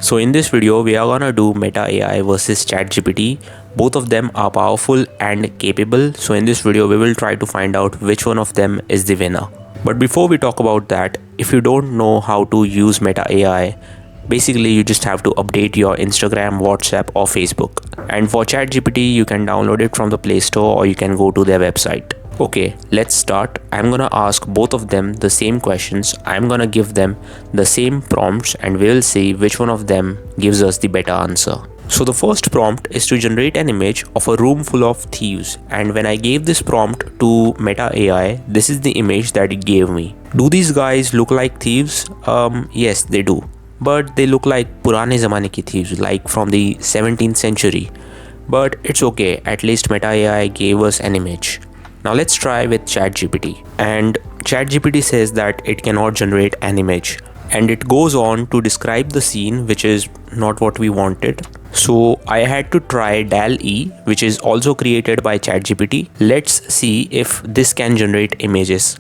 So in this video, we are gonna do Meta AI versus ChatGPT. Both of them are powerful and capable. So in this video, we will try to find out which one of them is the winner. But before we talk about that, if you don't know how to use Meta AI, basically you just have to update your Instagram, WhatsApp or Facebook. And for ChatGPT, you can download it from the Play Store or you can go to their website. Okay, let's start. I'm gonna ask both of them the same questions. I'm gonna give them the same prompts and we will see which one of them gives us the better answer. So the first prompt is to generate an image of a room full of thieves, and when I gave this prompt to Meta AI, this is the image that it gave me. Do these guys look like thieves? Yes, they do. But they look like purane zamane ki thieves, like from the 17th century. But it's okay, at least Meta AI gave us an image. Now let's try with ChatGPT. And ChatGPT says that it cannot generate an image. And it goes on to describe the scene, which is not what we wanted. So I had to try DALL-E, which is also created by ChatGPT. Let's see if this can generate images.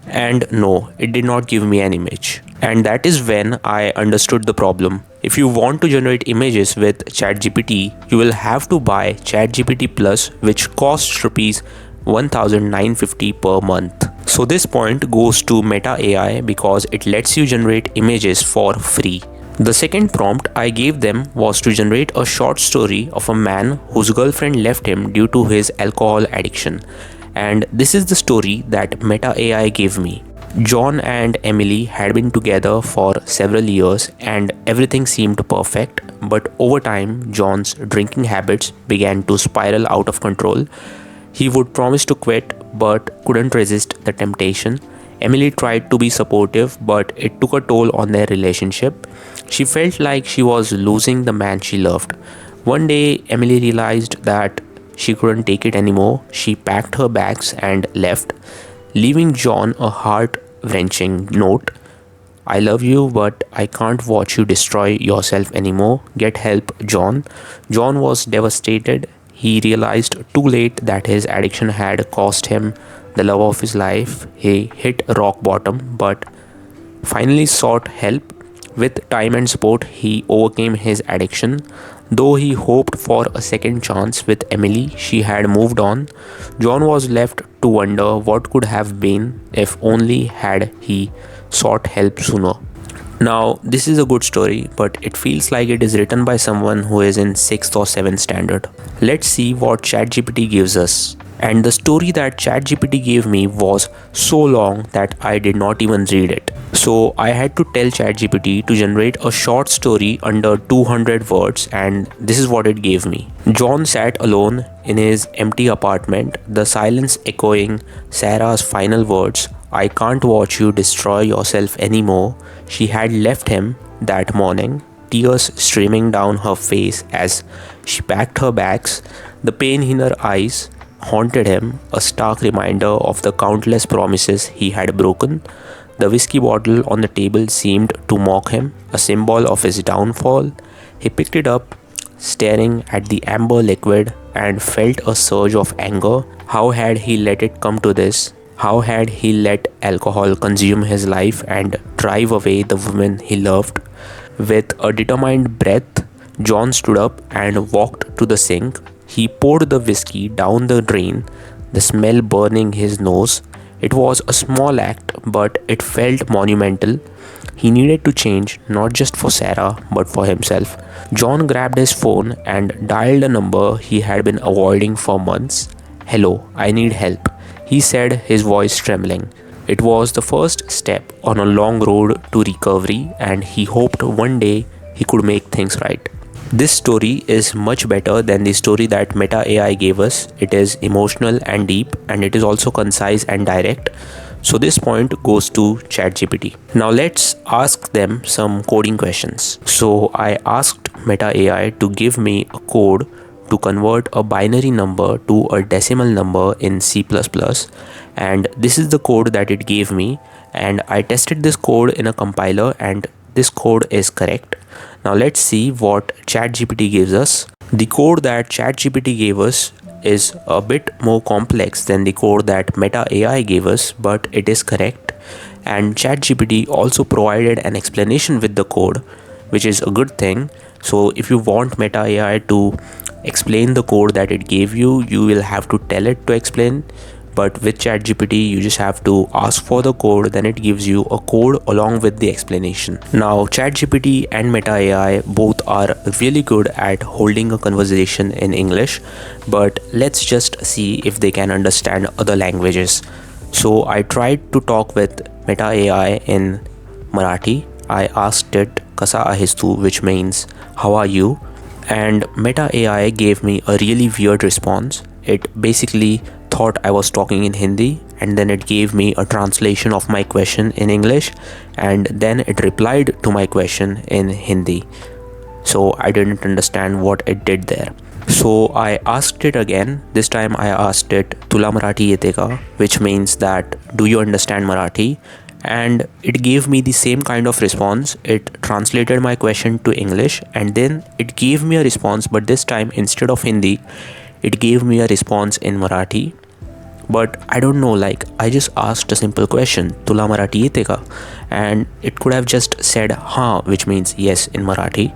And no, it did not give me an image. And that is when I understood the problem. If you want to generate images with ChatGPT, you will have to buy ChatGPT Plus, which costs rupees 1950 per month. So this point goes to Meta AI because it lets you generate images for free. The second prompt I gave them was to generate a short story of a man whose girlfriend left him due to his alcohol addiction. And this is the story that Meta AI gave me. John and Emily had been together for several years and everything seemed perfect, but over time John's drinking habits began to spiral out of control. He would promise to quit but couldn't resist the temptation. Emily tried to be supportive, but it took a toll on their relationship. She felt like she was losing the man she loved. One day, Emily realized that she couldn't take it anymore. She packed her bags and left, leaving John a heart-wrenching note. I love you, but I can't watch you destroy yourself anymore. Get help, John. John was devastated. He realized too late that his addiction had cost him the love of his life. He hit rock bottom, but finally sought help. With time and support, he overcame his addiction. Though he hoped for a second chance with Emily, she had moved on. John was left to wonder what could have been if only had he sought help sooner. Now, this is a good story, but it feels like it is written by someone who is in 6th or 7th standard. Let's see what ChatGPT gives us. And the story that ChatGPT gave me was so long that I did not even read it. So I had to tell ChatGPT to generate a short story under 200 words, and this is what it gave me. John sat alone in his empty apartment, the silence echoing Sarah's final words, I can't watch you destroy yourself anymore. She had left him that morning, tears streaming down her face as she packed her bags. The pain in her eyes haunted him, a stark reminder of the countless promises he had broken. The whiskey bottle on the table seemed to mock him, a symbol of his downfall. He picked it up, staring at the amber liquid, and felt a surge of anger. How had he let it come to this? How had he let alcohol consume his life and drive away the woman he loved? With a determined breath, John stood up and walked to the sink. He poured the whiskey down the drain, the smell burning his nose. It was a small act, but it felt monumental. He needed to change, not just for Sarah, but for himself. John grabbed his phone and dialed a number he had been avoiding for months. Hello, I need help, he said, his voice trembling. It was the first step on a long road to recovery, and he hoped one day he could make things right. This story is much better than the story that Meta AI gave us. It is emotional and deep, and it is also concise and direct. So this point goes to ChatGPT. Now let's ask them some coding questions. So I asked Meta AI to give me a code to convert a binary number to a decimal number in C++, and this is the code that it gave me, and I tested this code in a compiler and this code is correct. Now let's see what ChatGPT gives us. The code that ChatGPT gave us is a bit more complex than the code that Meta AI gave us, but it is correct. And ChatGPT also provided an explanation with the code. which is a good thing. So if you want Meta AI to explain the code that it gave you, you will have to tell it to explain. But with ChatGPT, you just have to ask for the code, then it gives you a code along with the explanation. Now, ChatGPT and Meta AI both are really good at holding a conversation in English, but let's just see if they can understand other languages. So I tried to talk with Meta AI in Marathi. I asked it "Kasa आहेस तू," which means "How are you?" And Meta AI gave me a really weird response. It basically thought I was talking in Hindi, and then it gave me a translation of my question in English, and then it replied to my question in Hindi. So I didn't understand what it did there. So I asked it again. This time I asked it "Tula Marathi yete ka," which means that "Do you understand Marathi?" And it gave me the same kind of response. It translated my question to English, and then it gave me a response, but this time instead of Hindi, it gave me a response in Marathi. But I don't know, like, I just asked a simple question, "Tula Marathi yete ka?" And it could have just said "Ha," which means yes in Marathi.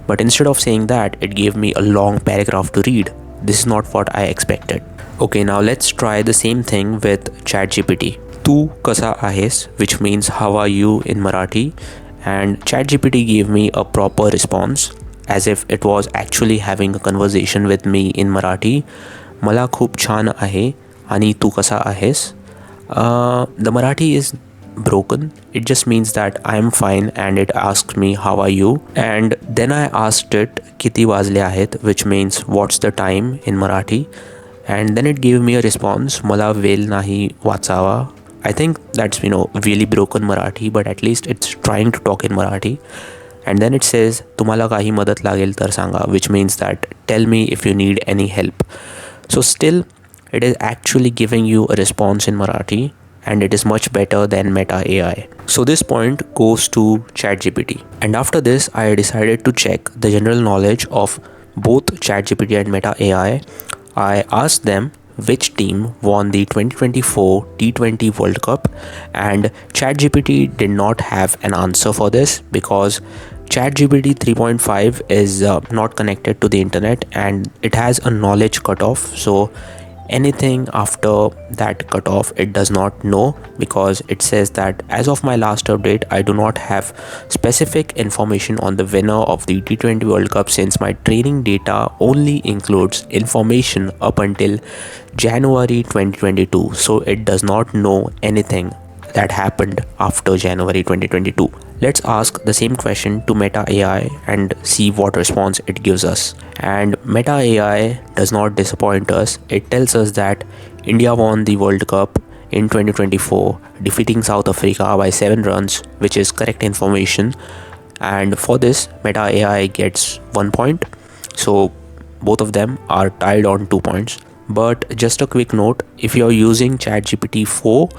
But instead of saying that, it gave me a long paragraph to read. This is not what I expected. Okay, now let's try the same thing with ChatGPT. "Tu kasa आहेस," which means how are you in Marathi. And ChatGPT gave me a proper response, as if it was actually having a conversation with me in Marathi. "मला खूप छान आहे आणि तू कसा आहेस?" The Marathi is broken. It just means that I am fine, and it asked me how are you. And then I asked it "किती वाजले आहेत," which means what's the time in Marathi. And then it gave me a response, "मला वेळ नाही वाचावा." I think that's really broken Marathi, but at least it's trying to talk in Marathi. And then it says "तुम्हाला काही मदत लागेल तर सांगा," which means that tell me if you need any help. So still it is actually giving you a response in Marathi, and it is much better than Meta AI. So this point goes to ChatGPT. And after this, I decided to check the general knowledge of both ChatGPT and Meta AI. I asked them which team won the 2024 T20 World Cup, and ChatGPT did not have an answer for this because ChatGPT 3.5 is not connected to the internet, and it has a knowledge cutoff. So anything after that cutoff it does not know, because it says that as of my last update I do not have specific information on the winner of the T20 World Cup, since my training data only includes information up until January 2022. So it does not know anything that happened after January 2022. Let's ask the same question to Meta AI and see what response it gives us. And Meta AI does not disappoint us. It tells us that India won the World Cup in 2024, defeating South Africa by 7 runs, which is correct information. And for this, Meta AI gets 1 point. So both of them are tied on 2 points. But just a quick note, if you're using ChatGPT 4,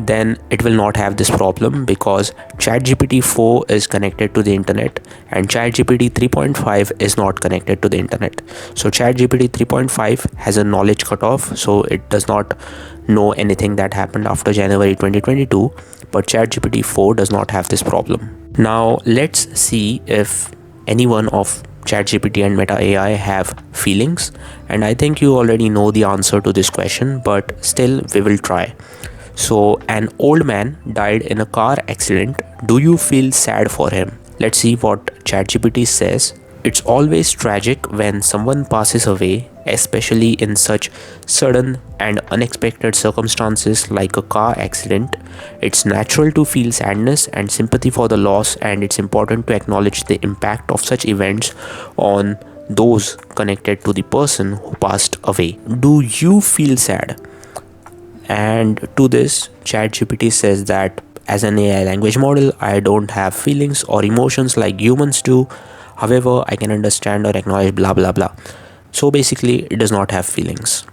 then it will not have this problem, because ChatGPT 4 is connected to the internet and ChatGPT 3.5 is not connected to the internet. So ChatGPT 3.5 has a knowledge cutoff, so it does not know anything that happened after January 2022, but ChatGPT 4 does not have this problem. Now let's see if any one of ChatGPT and Meta AI have feelings, and I think you already know the answer to this question, but still we will try. So an old man died in a car accident. Do you feel sad for him? Let's see what ChatGPT says. It's always tragic when someone passes away, especially in such sudden and unexpected circumstances like a car accident. It's natural to feel sadness and sympathy for the loss, and it's important to acknowledge the impact of such events on those connected to the person who passed away. Do you feel sad? And to this, ChatGPT says that as an AI language model, I don't have feelings or emotions like humans do. However, I can understand or acknowledge blah blah blah. So basically, it does not have feelings.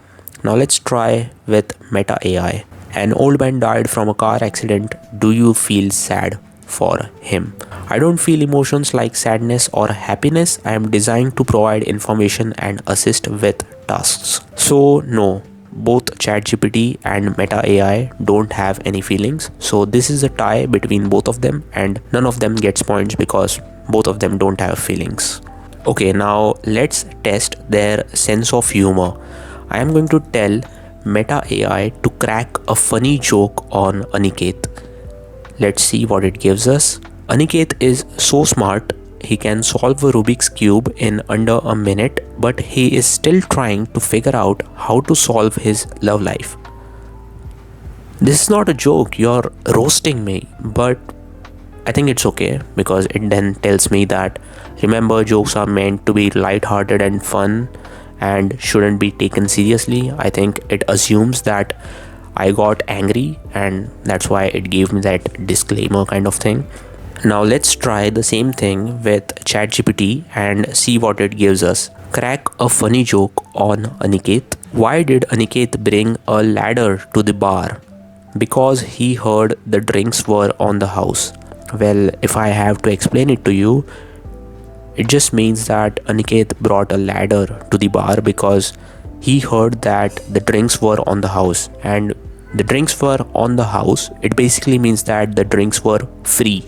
Now let's try with Meta AI. An old man died from a car accident. Do you feel sad for him? I don't feel emotions like sadness or happiness. I am designed to provide information and assist with tasks. So no, both ChatGPT and Meta AI don't have any feelings. So this is a tie between both of them, and none of them gets points because both of them don't have feelings. Okay, now let's test their sense of humor. I am going to tell Meta AI to crack a funny joke on Aniket. Let's see what it gives us. Aniket is so smart, he can solve a Rubik's Cube in under a minute, but he is still trying to figure out how to solve his love life. This is not a joke, you're roasting me, but I think it's okay because it then tells me that remember, jokes are meant to be light-hearted and fun and shouldn't be taken seriously. I think it assumes that I got angry and that's why it gave me that disclaimer kind of thing. Now let's try the same thing with ChatGPT and see what it gives us. Crack a funny joke on Aniket. Why did Aniket bring a ladder to the bar? Because he heard the drinks were on the house. Well, if I have to explain it to you, it just means that Aniket brought a ladder to the bar because he heard that the drinks were on the house, and the drinks were on the house, it basically means that the drinks were free,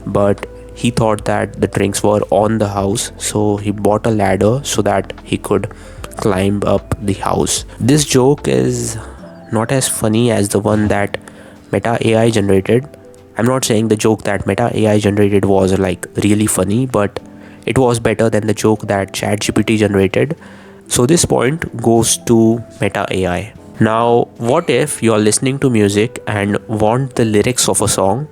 but he thought that the drinks were on the house, so he bought a ladder so that he could climb up the house. This joke is not as funny as the one that Meta AI generated. I'm not saying the joke that Meta AI generated was like really funny, but it was better than the joke that ChatGPT generated. So this point goes to Meta AI. Now, what if you're listening to music and want the lyrics of a song?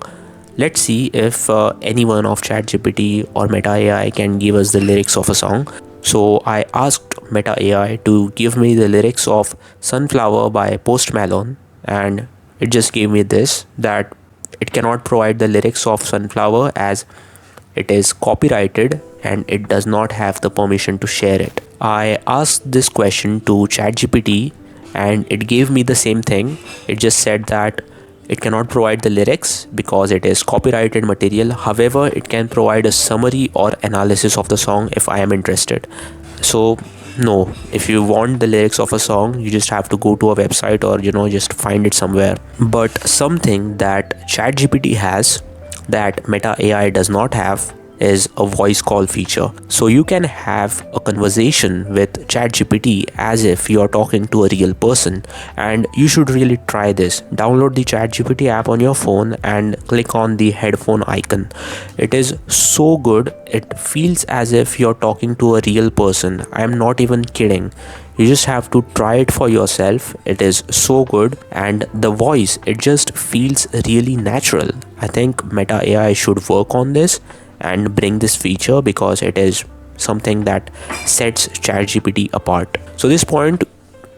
Let's see if anyone of ChatGPT or Meta AI can give us the lyrics of a song. So I asked Meta AI to give me the lyrics of Sunflower by Post Malone, and it just gave me this, that it cannot provide the lyrics of Sunflower as it is copyrighted and it does not have the permission to share it. I asked this question to ChatGPT and it gave me the same thing. It just said that it cannot provide the lyrics because it is copyrighted material. However, it can provide a summary or analysis of the song if I am interested. So no, if you want the lyrics of a song, you just have to go to a website or just find it somewhere. But something that ChatGPT has that Meta AI does not have is a voice call feature. So you can have a conversation with ChatGPT as if you are talking to a real person, and you should really try this. Download the ChatGPT app on your phone and click on the headphone icon. It is so good, it feels as if you're talking to a real person. I am not even kidding. You just have to try it for yourself. It is so good, and the voice, it just feels really natural. I think Meta AI should work on this and bring this feature because it is something that sets ChatGPT apart. So this point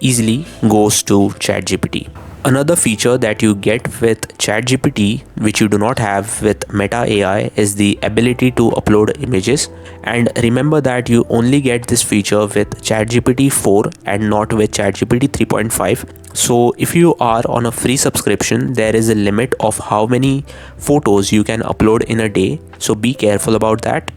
easily goes to ChatGPT. Another feature that you get with ChatGPT, which you do not have with Meta AI, is the ability to upload images. And remember that you only get this feature with ChatGPT 4 and not with ChatGPT 3.5. So if you are on a free subscription, there is a limit of how many photos you can upload in a day. So be careful about that.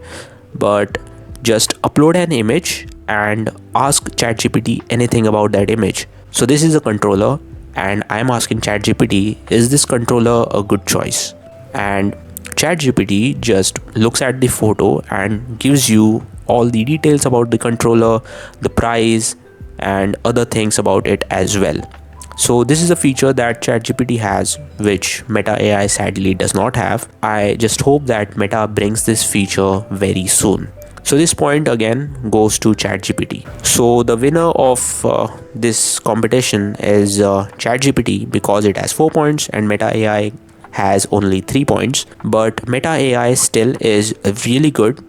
But just upload an image and ask ChatGPT anything about that image. So this is a controller, and I'm asking ChatGPT, is this controller a good choice? And ChatGPT just looks at the photo and gives you all the details about the controller, the price, and other things about it as well. So this is a feature that ChatGPT has, which Meta AI sadly does not have. I just hope that Meta brings this feature very soon. So this point again goes to ChatGPT. So the winner of this competition is ChatGPT because it has 4 points and Meta AI has only 3 points. But Meta AI still is really good.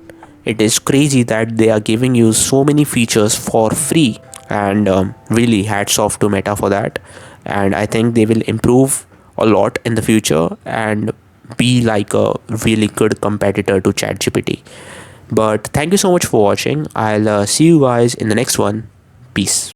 It is crazy that they are giving you so many features for free, and really hats off to Meta for that. And I think they will improve a lot in the future and be like a really good competitor to ChatGPT. But thank you so much for watching. I'll see you guys in the next one. Peace.